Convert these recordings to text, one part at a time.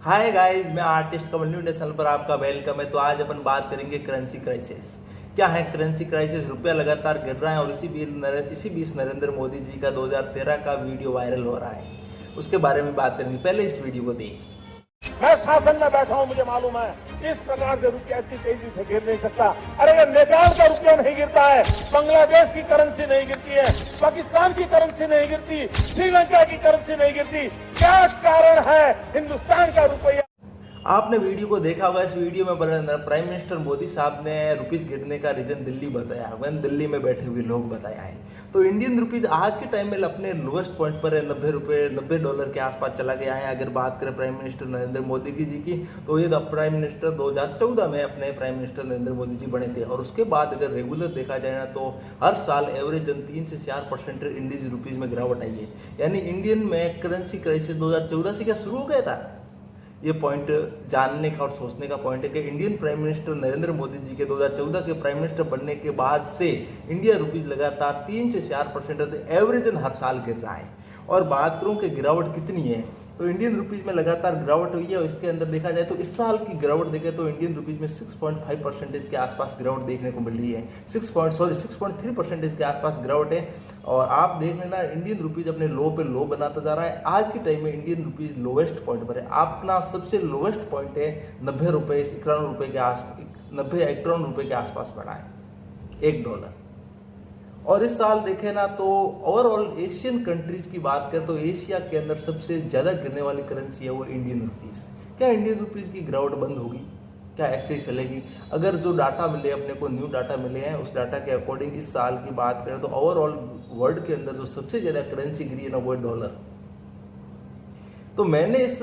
Hi guys, मैं artist कमल new national पर आपका वेलकम है। तो आज अपन बात करेंगे करेंसी क्राइसिस। क्या है करेंसी क्राइसिस? रुपया लगातार गिर रहा है और इसी बीच नरेंद्र मोदी जी का 2013 का वीडियो वायरल हो रहा है। उसके बारे में बात करेंगे। पहले इस वीडियो को देखिए। मैं शासन में बैठा हूं, मुझे मालूम है इस प्रकार से रुपया इतनी तेजी से गिर नहीं सकता। अरे ये नेपाल का रुपया नहीं गिरता है, बांग्लादेश की करेंसी नहीं गिरती है, पाकिस्तान की करेंसी नहीं गिरती, श्रीलंका की करेंसी नहीं गिरती। क्या कारण है हिंदुस्तान का रुपया? आपने वीडियो को देखा होगा। इस वीडियो में प्राइम मिनिस्टर मोदी साहब ने रुपीज गिरने का रीजन दिल्ली बताया, वह दिल्ली में बैठे हुए लोग बताया है। तो इंडियन रुपीज आज के टाइम में अपने लोएस्ट पॉइंट पर है, $90 के आसपास चला गया है। अगर बात करें प्राइम मिनिस्टर नरेंद्र मोदी जी की, तो ये प्राइम मिनिस्टर 2014 में अपने प्राइम मिनिस्टर नरेंद्र मोदी जी बने थे। और उसके बाद अगर रेगुलर देखा जाए ना, तो हर साल एवरेज 3 से 4% इंडियन रुपीज में गिरावट आई है। यानी इंडियन में करेंसी क्राइसिस 2014 से क्या शुरू हो गया था। ये पॉइंट जानने का और सोचने का पॉइंट है कि Indian prime minister Narendra Modi ji के 2014 के प्राइम मिनिस्टर बनने के बाद से इंडिया रुपीज लगातार 3 से 4% एवरेज हर साल गिर रहा है। और बात करूं कि गिरावट कितनी है, तो इंडियन रुपीज में लगातार गिरावट हुई है। और इसके अंदर देखा जाए तो इस साल की गिरावट देखें तो इंडियन रुपीज में 6.5% के आसपास गिरावट देखने को मिल रही है। 6.3% के आसपास गिरावट है। और आप देख लेना, इंडियन रुपीज अपने लो पे लो बनाता जा रहा है। आज के टाइम में इंडियन रुपीज लोवेस्ट पॉइंट पर है। अपना सबसे लोवेस्ट पॉइंट है 90 रुपये, 91 रुपये के आसपास, 91 रुपये के आसपास बढ़ा है $1। और इस साल देखें ना, तो ओवरऑल एशियन कंट्रीज की बात करें तो एशिया के अंदर सबसे ज़्यादा गिरने वाली करेंसी है वो इंडियन रुपीज़। क्या इंडियन रुपीज़ की गिरावट बंद होगी? क्या ऐसे ही चलेगी? अगर जो डाटा मिले, अपने को न्यू डाटा मिले हैं, उस डाटा के अकॉर्डिंग इस साल की बात करें तो ओवरऑल वर्ल्ड के अंदर जो सबसे ज़्यादा करेंसी गिरी है ना, वो है डॉलर। तो मैंने इस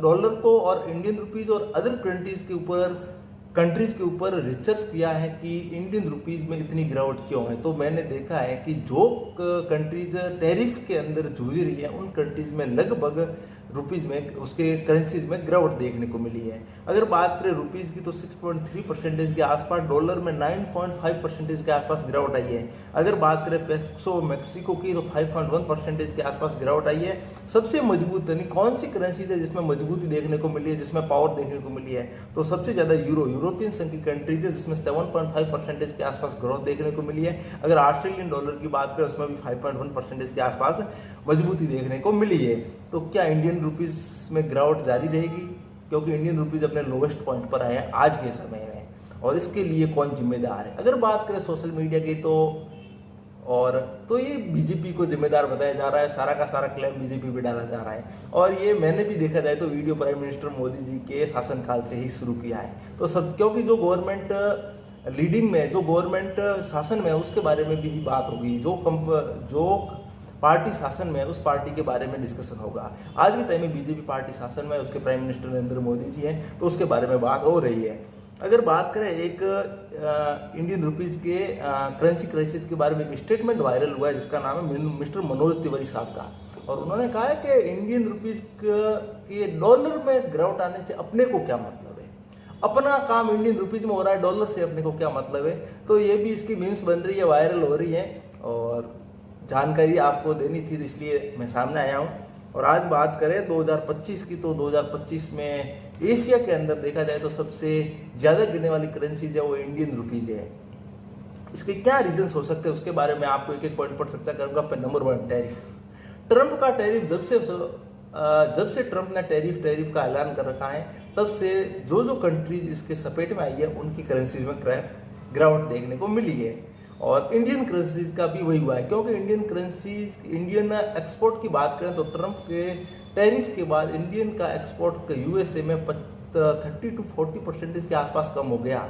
डॉलर को और इंडियन रुपीज़ और अदर कंट्रीज के ऊपर रिसर्च किया है कि इंडियन रुपीज में इतनी गिरावट क्यों है। तो मैंने देखा है कि जो कंट्रीज टैरिफ के अंदर जूझ रही है, उन कंट्रीज में लगभग रुपीज में, उसके करेंसीज में गिरावट देखने को मिली है। अगर बात करें रुपीज की तो 6.3% के आसपास, डॉलर में 9.5% के आसपास गिरावट आई है। अगर बात करें पेसो मैक्सिको की तो 5.1% के आसपास गिरावट आई है। सबसे मजबूत यानी कौन सी करेंसी है जिसमें मजबूती देखने को मिली है, जिसमें पावर देखने को मिली है, तो सबसे ज़्यादा यूरोपियन संघ की कंट्रीज है, जिसमें 7.5% के आसपास ग्रोथ देखने को मिली है। अगर ऑस्ट्रेलियन डॉलर की बात करें, उसमें भी 5.1% के आसपास मजबूती देखने को मिली है। तो क्या इंडियन रुपीस में गिरावट जारी रहेगी? क्योंकि इंडियन रुपीस अपने लोवेस्ट पॉइंट पर आए हैं आज के समय में। और इसके लिए कौन जिम्मेदार है? अगर बात करें सोशल मीडिया की, तो ये बीजेपी को जिम्मेदार बताया जा रहा है। सारा का सारा क्लेम बीजेपी पे डाला जा रहा है। और ये मैंने भी देखा जाए तो video prime minister Modi ji के शासनकाल से ही शुरू किया है। तो सब क्योंकि जो गवर्नमेंट लीडिंग में, जो गवर्नमेंट शासन में है, उसके बारे में भी बात होगी। जो पार्टी शासन में है, उस पार्टी के बारे में डिस्कशन होगा। आज के टाइम में बीजेपी पार्टी शासन में, उसके प्राइम मिनिस्टर नरेंद्र मोदी जी हैं, तो उसके बारे में बात हो रही है। अगर बात करें एक इंडियन रुपीज़ के करेंसी क्राइसिस के बारे में एक स्टेटमेंट वायरल हुआ है, जिसका नाम है मिस्टर मनोज तिवारी साहब का। और उन्होंने कहा है कि इंडियन रुपीज़ के डॉलर में गिरावट आने से अपने को क्या मतलब है, अपना काम इंडियन रुपीज़ में हो रहा है, डॉलर से अपने को क्या मतलब है। तो ये भी इसकी मीम्स बन रही है, वायरल हो रही है। और जानकारी आपको देनी थी, इसलिए मैं सामने आया हूँ। और आज बात करें 2025 की, तो 2025 में एशिया के अंदर देखा जाए तो सबसे ज़्यादा गिरने वाली करेंसीज है वो इंडियन रुपीज़ है। इसके क्या रीजंस हो सकते हैं, उसके बारे में आपको एक एक पॉइंट पर चर्चा करूँगा। पे नंबर 1, टैरिफ। ट्रंप का टैरिफ जब से ट्रंप ने टैरिफ का ऐलान कर रखा है, तब से जो कंट्रीज इसके सपेट में आई है, उनकी करेंसीज में गिरावट देखने को मिली है। और इंडियन करेंसीज का भी वही हुआ है, क्योंकि इंडियन एक्सपोर्ट की बात करें तो ट्रंप के टैरिफ के बाद इंडियन का एक्सपोर्ट यूएसए में 30 to 40% के आसपास कम हो गया।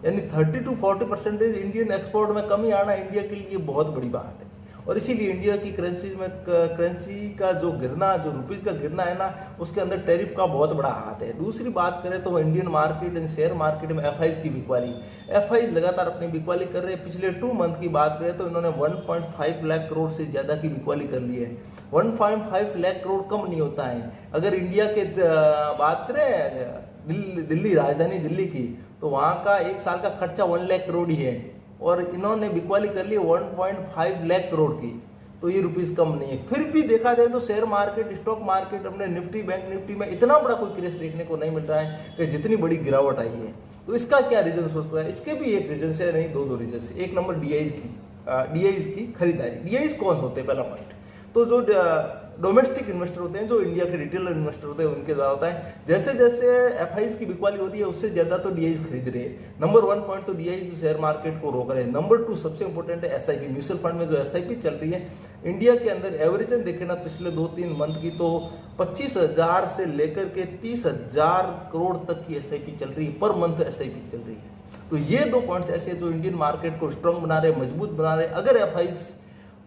यानी 30 to 40% इंडियन एक्सपोर्ट में कमी आना इंडिया के लिए बहुत बड़ी बात है। और इसीलिए इंडिया की करेंसी का जो गिरना, जो रुपीज़ का गिरना है ना, उसके अंदर टैरिफ का बहुत बड़ा हाथ है। दूसरी बात करें तो इंडियन मार्केट, शेयर मार्केट में एफआईज की बिकवाली, एफआईज लगातार अपनी बिकवाली कर रहे हैं। पिछले 2 मंथ की बात करें तो इन्होंने 1.5 लाख करोड़ से ज़्यादा की बिकवाली कर ली है। 1.5 लाख करोड़ कम नहीं होता है। अगर इंडिया के बात करें दिल्ली, राजधानी दिल्ली की, तो वहाँ का एक साल का खर्चा 1 लाख करोड़ ही है। और इन्होंने बिकवाली कर ली 1.5 लाख करोड़ की। तो ये रुपीज़ कम नहीं है। फिर भी देखा जाए तो शेयर मार्केट, स्टॉक मार्केट, अपने निफ्टी, बैंक निफ्टी में इतना बड़ा कोई क्रैश देखने को नहीं मिल रहा है कि जितनी बड़ी गिरावट आई है। तो इसका क्या रीजन सोचता है? इसके भी एक रीजन से नहीं, दो रीजन से। एक नंबर डीआईज की खरीदारी। डीआईज कौन से होते हैं? पहला पॉइंट तो जो डोमेस्टिक इन्वेस्टर होते हैं, जो इंडिया के रिटेल इन्वेस्टर होते हैं, उनके ज़्यादा होता है। जैसे जैसे एफआईज की बिकवाली होती है उससे ज़्यादा तो डीआईज खरीद रहे हैं। नंबर 1 पॉइंट तो डीआईज शेयर मार्केट को रोक रहे हैं। नंबर 2 सबसे इंपॉर्टेंट है एसआईपी, म्यूचुअल फंड में जो एसआईपी चल रही है इंडिया के अंदर, एवरेजन देखे ना पिछले 2-3 मंथ की, तो 25,000 से लेकर के 30,000 करोड़ तक की एसआईपी चल रही है, पर मंथ एसआईपी चल रही है। तो ये 2 पॉइंट्स ऐसे हैं जो इंडियन मार्केट को स्ट्रांग बना रहे, मजबूत बना रहे। अगर एफआईज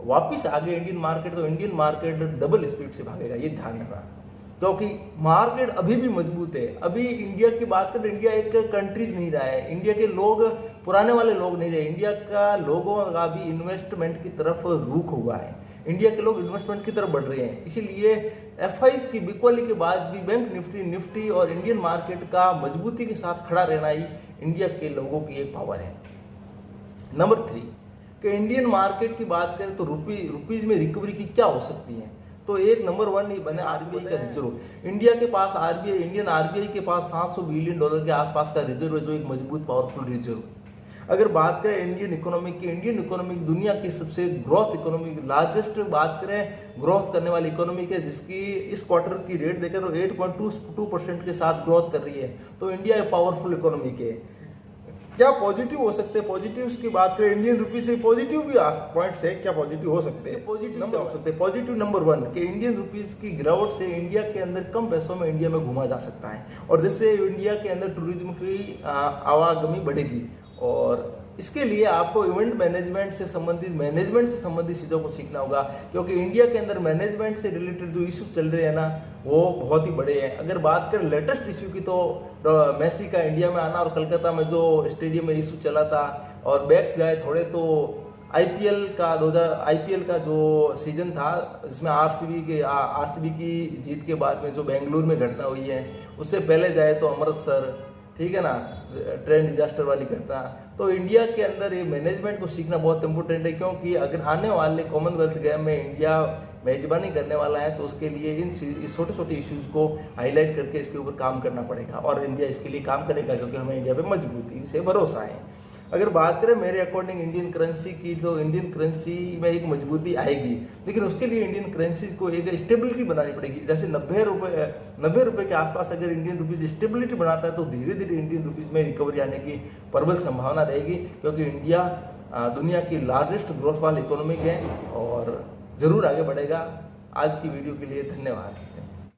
वापिस आ गए इंडियन मार्केट, तो इंडियन मार्केट डबल स्पीड से भागेगा, ये ध्यान रखना, क्योंकि मार्केट अभी भी मजबूत है। अभी इंडिया की बात करें, इंडिया एक कंट्री नहीं रहा है, इंडिया के लोग पुराने वाले लोग नहीं रहे, इंडिया का लोगों का भी इन्वेस्टमेंट की तरफ रुख हुआ है, इंडिया के लोग इन्वेस्टमेंट की तरफ बढ़ रहे हैं। इसीलिए एफआईज की बिकवाली के बाद भी बैंक निफ्टी और इंडियन मार्केट का मजबूती के साथ खड़ा रहना ही इंडिया के लोगों की एक पावर है। नंबर 3 कि इंडियन मार्केट की बात करें तो रुपीज में रिकवरी की क्या हो सकती है? तो एक नंबर 1 ये बने आरबीआई का रिजर्व। इंडिया के पास इंडियन आरबीआई के पास $700 बिलियन के आसपास का रिजर्व है, जो एक मजबूत पावरफुल रिजर्व है। अगर बात करें इंडियन इकोनॉमी दुनिया की सबसे ग्रोथ इकोनॉमी, लार्जेस्ट बात करें ग्रोथ करने वाली इकोनॉमी है, जिसकी इस क्वार्टर की रेट देखें तो 8.22% के साथ ग्रोथ कर रही है। तो इंडिया एक पावरफुल इकोनॉमी के क्या पॉजिटिव हो सकते हैं? पॉजिटिव्स की बात करें इंडियन रुपी से, पॉजिटिव भी पॉइंट्स है, क्या पॉजिटिव हो सकते हैं? पॉजिटिव क्या हो सकते हैं? पॉजिटिव नंबर 1 कि इंडियन रुपीज की गिरावट से इंडिया के अंदर कम पैसों में इंडिया में घूमा जा सकता है, और जिससे इंडिया के अंदर टूरिज्म की आवागमी बढ़ेगी। और इसके लिए आपको इवेंट मैनेजमेंट से संबंधित चीज़ों को सीखना होगा, क्योंकि इंडिया के अंदर मैनेजमेंट से रिलेटेड जो इशू चल रहे हैं ना, वो बहुत ही बड़े हैं। अगर बात करें लेटेस्ट इशू की, तो मेसी का इंडिया में आना और कलकत्ता में जो स्टेडियम में इशू चला था, और बैक जाए थोड़े तो आईपीएल का जो सीजन था, जिसमें आरसीबी की जीत के बाद में जो बेंगलुरु में घटना हुई है, उससे पहले जाए तो अमृतसर, ठीक है ना, ट्रेन डिजास्टर वाली घटना। तो इंडिया के अंदर ये मैनेजमेंट को सीखना बहुत इंपॉर्टेंट है, क्योंकि अगर आने वाले कॉमनवेल्थ गेम में इंडिया मेजबानी करने वाला है, तो उसके लिए इन छोटे छोटे इश्यूज को हाईलाइट करके इसके ऊपर काम करना पड़ेगा, और इंडिया इसके लिए काम करेगा, क्योंकि हमें इंडिया पे मजबूती से भरोसा है। अगर बात करें मेरे अकॉर्डिंग इंडियन करेंसी की, तो इंडियन करेंसी में एक मजबूती आएगी, लेकिन उसके लिए इंडियन करेंसी को एक स्टेबिलिटी बनानी पड़ेगी। जैसे 90 रुपये के आसपास अगर इंडियन रुपीज स्टेबिलिटी बनाता है, तो धीरे धीरे इंडियन रुपीज में रिकवरी आने की प्रबल संभावना रहेगी, क्योंकि इंडिया दुनिया की लार्जेस्ट ग्रोथ वाली इकोनॉमी है और ज़रूर आगे बढ़ेगा। आज की वीडियो के लिए धन्यवाद।